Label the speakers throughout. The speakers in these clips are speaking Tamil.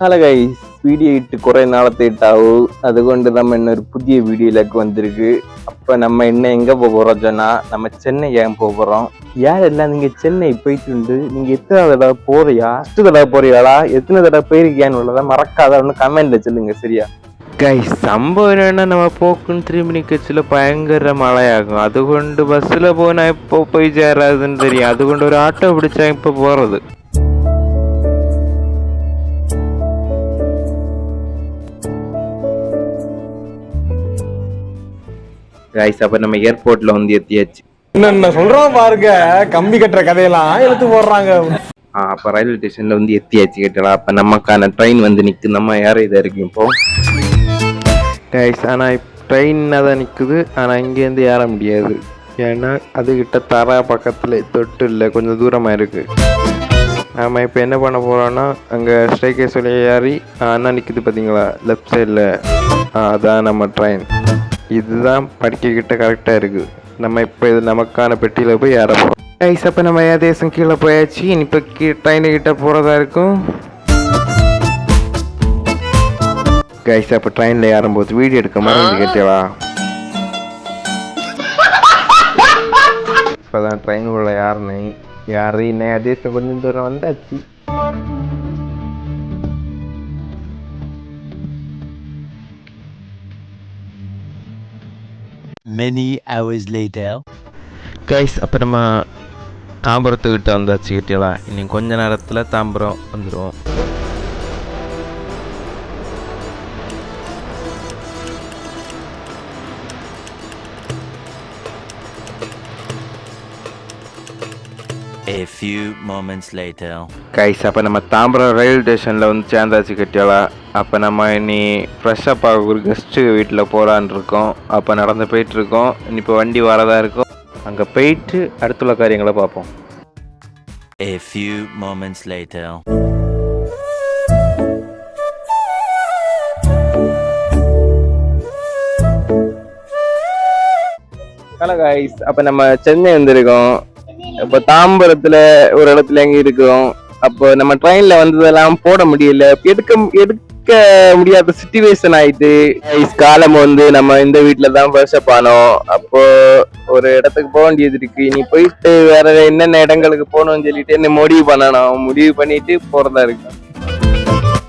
Speaker 1: ഹലോ ഗൈസ്, വീഡിയോ ഇട്ട് കുറെ നാളത്തെ ഇട്ടാവും. അതുകൊണ്ട് நம்ம இன்னொரு புதிய வீடியோலக்கு வந்திருக்கு. அப்ப நம்ம என்ன எங்க போறோம் சொன்னா, நம்ம சென்னை ஏன் போறோம். யாரெல்லாம் நீங்க சென்னை போயிட்டு நீங்க எத்தனை தடவை போறியா, 10 தடவை போறீங்களா, எத்தனை தடவை போயிருக்கியான்னு உள்ளதை மறக்காத ஒன்று கமெண்ட்ல சொல்லுங்க. சரியா கைஸ், சம்பவம் என்னன்னா, நம்ம போக்குன்னு திரும்பி நிக்கச்சில பயங்கர மழையாகும். அதுகொண்டு பஸ்ல போனா இப்போ போய் சேராதுன்னு தெரியும். அதுகொண்டு ஒரு ஆட்டோ பிடிச்சா இப்ப போறது. கைஸ், அப்ப நம்ம ஏர்போர்ட்ல வந்து எத்தியாச்சு.
Speaker 2: என்ன சொல்றோம் பாருங்க, கம்பி கட்டுற கதையெல்லாம் எடுத்து போடுறாங்க.
Speaker 1: அப்ப ரயில்வே ஸ்டேஷன்ல வந்து எத்தியாச்சு கேட்டலாம். அப்ப நமக்கான ட்ரெயின் வந்து நிக்கு. நம்ம யாரும் இதை இருக்கும் இப்போ கைஸ். ஆனா ட்ரெயின் தான் நிக்குது. ஆனா இங்கேருந்து ஏற முடியாது. ஏன்னா அதுகிட்ட தர பக்கத்துல தொட்டு இல்லை, கொஞ்சம் தூரமா இருக்கு. நாம இப்ப என்ன பண்ண போறோம்னா, அங்க ஸ்டேக்கே சொல்லி ஏறி அண்ணா நிக்குது பாத்தீங்களா லெஃப்ட் சைட்ல, அதான் நம்ம ட்ரெயின். இதுதான் படிக்கிட்ட கரெக்டா இருக்கு. நம்ம இப்ப இது நமக்கான பெட்டியில போய் ஏற போறோம் கைஸ். அப்ப நம்ம ஏதேசம் கீழே போயாச்சு. இப்ப ட்ரெயின் கிட்ட போறதா இருக்கும் கைஸ். அப்ப ட்ரெயின்ல ஏறும்போது வீடியோ எடுக்க மறந்து கேட்டவா. இப்பதான் ட்ரெயின் உள்ள யாருன்னு ஏதேசம் கொஞ்சம் தூரம் வந்தாச்சு.
Speaker 3: Many hours later.
Speaker 1: கைஸ், அப்போ நம்ம தாம்பரத்துக்கிட்ட வந்தாச்சு கிட்டலாம். இன்னும் கொஞ்ச நேரத்தில் தாம்பரம் வந்துடுவோம்.
Speaker 3: A few moments later.
Speaker 1: Guys, அப்போ நம்ம தாம்பரம் ரயில்வே ஸ்டேஷனில் வந்து சேர்ந்தாச்சு கிட்டலாம். அப்போ நம்ம இனி ஃப்ரெஷ்ஷப் ஆக ஒரு கெஸ்ட்டு வீட்டில் போகலான் இருக்கோம். அப்போ நடந்து போயிட்டுருக்கோம். இப்போ வண்டி வரதா இருக்கும். அங்கே போயிட்டு அடுத்துள்ள காரியங்களை பார்ப்போம்.
Speaker 3: A few moments later.
Speaker 1: Hello guys, அப்போ நம்ம சென்னை வந்திருக்கோம். இப்போ தாம்பரத்தில் ஒரு இடத்துல எங்கே இருக்கோம். அப்போ நம்ம ட்ரெயின்ல வந்ததெல்லாம் போட முடியல, எடுக்க முடியாத சிச்சுவேஷன் ஆயிட்டு. காலம் வந்து நம்ம இந்த வீட்டுல தான் ஃப்ரெஷ்அப் ஆனோம். அப்போ ஒரு இடத்துக்கு போக வேண்டியது இருக்கு. இனி போயிட்டு வேற என்னென்ன இடங்களுக்கு போகணும்னு சொல்லிட்டு என்ன முடிவு பண்ணிட்டு போறதா இருக்கு.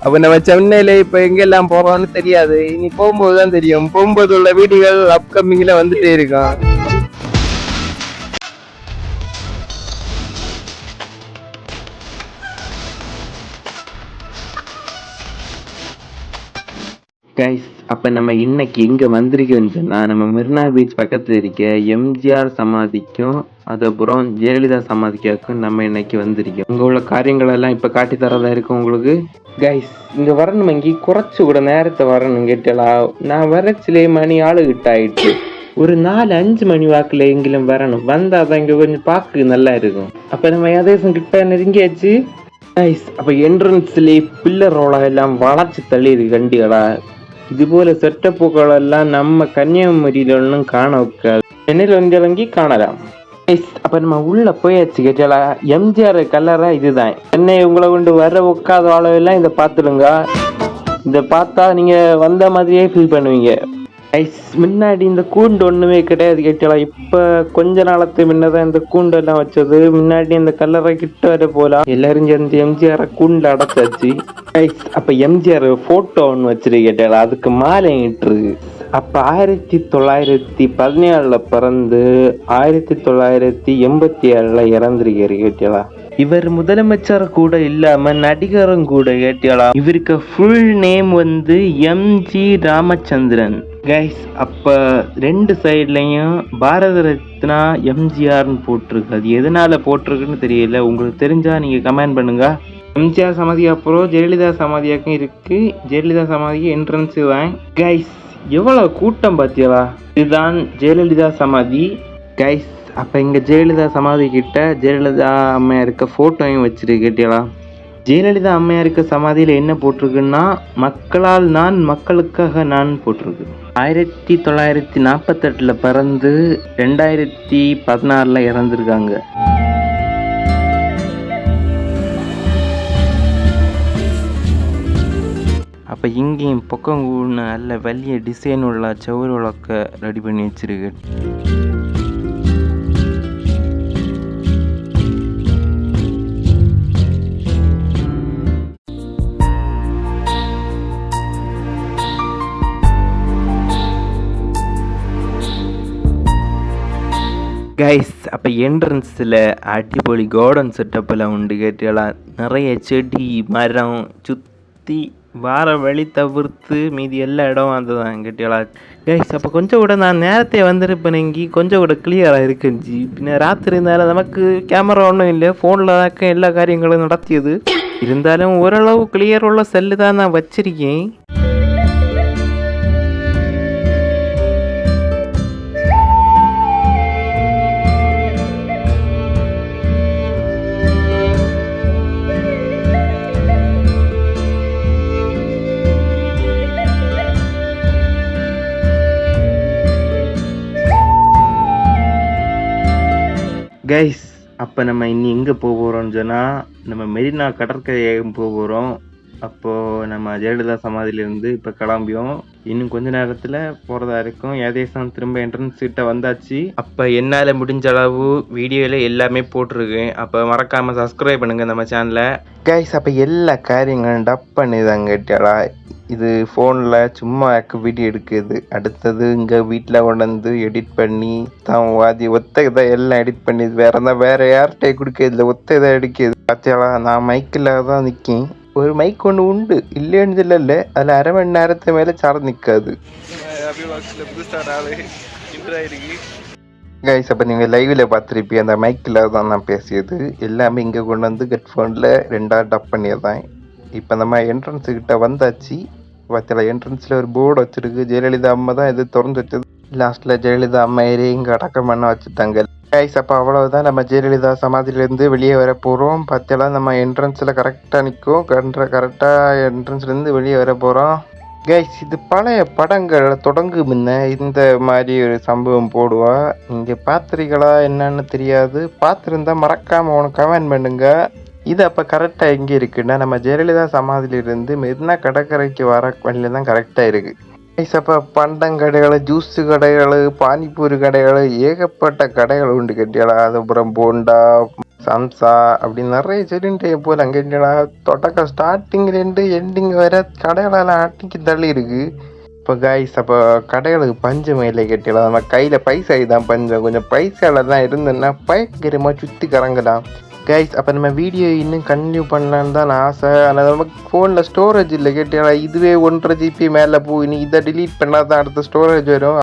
Speaker 1: அப்ப நம்ம சென்னையில இப்ப எங்கெல்லாம் போறோம்னு தெரியாது. இனி போகும்போதுதான் தெரியும். போகும்போது உள்ள வீடியோகள் அப்கமிங்ல வந்துட்டே இருக்கும். கைஸ், அப்போ நம்ம இன்னைக்கு எங்கே வந்திருக்கோன்னு சொன்னால், நம்ம மெரினா பீச் பக்கத்தில் இருக்க எம்ஜிஆர் சமாதிக்கும் அதுக்கப்புறம் ஜெயலலிதா சமாதிக்கும் நம்ம இன்னைக்கு வந்திருக்கோம். இங்கே உள்ள காரியங்கள் எல்லாம் இப்போ காட்டி தரதா இருக்கும் உங்களுக்கு. கைஸ், இங்கே வரணும், இங்கே குறைச்சி கூட நேரத்தை வரணும் கேட்டலாம். நான் வரச்சிலே மணி ஆளுகிட்ட ஆயிட்டு ஒரு 4-5 மணி வாக்கில் எங்கிலும் வரணும். வந்தால் தான் இங்கே கொஞ்சம் பார்க்க நல்லா இருக்கும். அப்போ நம்ம ஏதேசம் கிட்ட நெருங்கியாச்சு கைஸ். அப்போ என்ட்ரன்ஸ்லேயே பில்லர் ரோல எல்லாம் வளைச்சி தள்ளி இருக்கு கண்டிகளா. இது போல செட்டப்புகள் எல்லாம் நம்ம கன்னியாகுமரியில ஒன்றும் காண வைக்காது. சென்னையில் வந்து காணலாம். அப்ப நம்ம உள்ள போயாச்சு கேட்டாலா. எம்ஜிஆர் கலரா இதுதான். சென்னை உங்களை கொண்டு வர உட்காத அளவெல்லாம் இதை பார்த்துடுங்க. இதை பார்த்தா நீங்க வந்த மாதிரியே ஃபீல் பண்ணுவீங்க. முன்னாடி இந்த கூண்டு ஒண்ணுமே கிடையாது கேட்டாலா. இப்ப கொஞ்ச நாளத்து முன்னதான் இந்த கூண்டு எல்லாம் வச்சது. முன்னாடி இந்த கல்லறை கிட்ட வர போல எல்லாரும் சேர்ந்து எம்ஜிஆர் கூண்டு அடைச்சாச்சு. அப்ப எம்ஜிஆர் போட்டோ ஒண்ணு வச்சிருக்கு கேட்டாலா. அதுக்கு மாலை இருக்கு. அப்ப 1917 பிறந்து 1987 இறந்திருக்காரு கேட்டாலா. இவர் முதலமைச்சர் கூட இல்லாம நடிகரும் கூட கேட்டாலா. இவருக்கு ஃபுல் நேம் வந்து எம்ஜி ராமச்சந்திரன் கைஸ். அப்ப 2 சைட்லயும் பாரத ரத்னா எம்ஜிஆர்னு போட்டிருக்கு. அது எதனால போட்டிருக்குன்னு தெரியல. உங்களுக்கு தெரிஞ்சா நீங்க கமெண்ட் பண்ணுங்க. எம்ஜிஆர் சமாதி அப்புறம் ஜெயலலிதா சமாதியாக்கும் இருக்கு. ஜெயலலிதா சமாதிக்கு என்ட்ரன்ஸ் தான் கைஸ். எவ்வளவு கூட்டம் பாத்தியலா. இதுதான் ஜெயலலிதா சமாதி கைஸ். அப்ப இங்க ஜெயலலிதா சமாதி கிட்ட ஜெயலலிதா அம்மையாருக்கு போட்டோயும் வச்சிருக்கு கேட்டியலா. ஜெயலலிதா அம்மையாருக்கு சமாதியில என்ன போட்டிருக்குன்னா, மக்களால் நான் மக்களுக்காக நான் போட்டிருக்கு. 1948 பிறந்து 2016 இறந்திருக்காங்க. அப்போ இங்கேயும் பக்கம் நல்ல വലിയ ഡിസൈനുള്ള ചുവരുകളൊക്കെ റെഡി பண்ணி வச்சிருக்கு. கைஸ் அப்போ என்ட்ரன்ஸில் அடிப்பொலி கார்டன் செட்டப்பெல்லாம் உண்டு கேட்டலாம். நிறைய செடி மரம் சுற்றி வார வழி தவிர்த்து மீதி எல்லா இடம் அதுதான் கேட்டலாம். கைஸ் அப்போ கொஞ்சம் கூட நான் நேரத்தை வந்திருப்பேனங்கி கொஞ்சம் கூட கிளியராக இருக்குஞ்சி. பின்ன ராத்திரி இருந்தாலும் நமக்கு கேமரா ஒன்றும் இல்லை, ஃபோனில் தான் எல்லா காரியங்களும் நடத்தியது. இருந்தாலும் ஓரளவு கிளியர் உள்ள செல்லு தான் நான் வச்சிருக்கேன். கைஸ் அப்போ நம்ம இனி எங்கே போக போகிறோம்னு சொன்னால் நம்ம மெரினா கடற்கரையை போக போகிறோம். அப்போது நம்ம ஜெயலலிதா சமாதியிலேருந்து இப்போ கிளம்பியோம். இன்னும் கொஞ்ச நேரத்தில் போகிறதா இருக்கும். ஏதேசம் திரும்ப என்ட்ரன்ஸ் கிட்ட வந்தாச்சு. அப்போ என்னால் முடிஞ்ச அளவு வீடியோவில் எல்லாமே போட்டிருக்கேன். அப்போ மறக்காமல் சப்ஸ்கிரைப் பண்ணுங்கள் நம்ம சேனலை. கைஸ் அப்போ எல்லா காரியங்களும் டப் பண்ணிதாங்க கேட்டாளா. இது ஃபோனில் சும்மா வீடியோ எடுக்குது. அடுத்தது இங்கே வீட்டில் கொண்டு எடிட் பண்ணி தான் வாதி ஒத்த இதை எல்லாம் எடிட் பண்ணி வேறு யார்கிட்ட கொடுக்குது ஒத்த இதை எடுக்குது. பார்த்தியாளா நான் மைக்கில் தான் நிற்கேன். ஒரு மைக் ஒன்று உண்டு இல்லைன்னு சொல்லல, அதில் அரை மணி நேரத்து மேலே சார்ஜ் நிற்காது. கைஸ் அப்போ நீங்கள் லைவில் பார்த்துருப்பீங்க. அந்த மைக்கில் தான் நான் பேசியது. எல்லாமே இங்கே கொண்டு வந்து ஹெட்ஃபோனில் ரெண்டாக டப் பண்ணியதான். இப்போ நம்ம என்ட்ரன்ஸுக்கிட்ட வந்தாச்சு. பார்த்தல என்ட்ரன்ஸில் ஒரு போர்டு வச்சுருக்கு. ஜெயலலிதா அம்மா தான் இது திறந்து வச்சது. லாஸ்ட்டில் ஜெயலலிதா அம்மா ஏறி இங்கே அடக்கம் பண்ண வச்சுட்டாங்க. கைஸ் அப்போ அவ்வளவுதான், நம்ம ஜெயலலிதா சமாதியிலேருந்து வெளியே வர போகிறோம். பார்த்தலாம் நம்ம என்ட்ரன்ஸில் கரெக்டாக நிற்கும். கரெக்டாக என்ட்ரன்ஸ்லேருந்து வெளியே வர போகிறோம். கைஸ் இது பழைய படங்கள் தொடங்கு முன்ன இந்த மாதிரி ஒரு சம்பவம் போடுவா. நீங்கள் பார்த்துருக்கீங்களா என்னன்னு தெரியாது. பார்த்துருந்தா மறக்காமல் உனக்கு கமெண்ட் பண்ணுங்க. இது அப்போ கரெக்டாக எங்கே இருக்குன்னா நம்ம ஜெயலலிதா சமாதியிலிருந்து மெரினா கடற்கரைக்கு வர வழியில தான் கரெக்டாக இருக்குது. கைஸ் அப்போ பண்டங்கடைகள், ஜூஸு கடைகள், பானிபூரி கடைகள், ஏகப்பட்ட கடைகள் உண்டு கேட்டியாளா. அதுக்கப்புறம் போண்டா, சம்சா அப்படி நிறைய செடின்ட்டு போல் அங்கே தொடக்க ஸ்டார்டிங்லேருந்து எண்டிங் வர கடைகளெல்லாம் ஆட்டிக்கு தள்ளி இருக்குது. இப்போ கைஸ் அப்போ கடைகளுக்கு பஞ்சம் இல்லை கேட்டியாளா. நம்ம கையில் பைசா தான் பஞ்சம். கொஞ்சம் பைசால தான் இருந்ததுன்னா பயங்கரமாக சுற்றி கறங்கலாம். கைஸ் அப்போ நம்ம வீடியோ இன்னும் கண்டினியூ பண்ணலான்னு தான் ஆசை. ஆனால் நமக்கு ஃபோனில் ஸ்டோரேஜ் இல்லை கேட்டீங்களா. இதுவே 1.5 GB மேலே போய் நீ இதை டிலீட் பண்ணால் தான் அடுத்த ஸ்டோரேஜ் வரும்.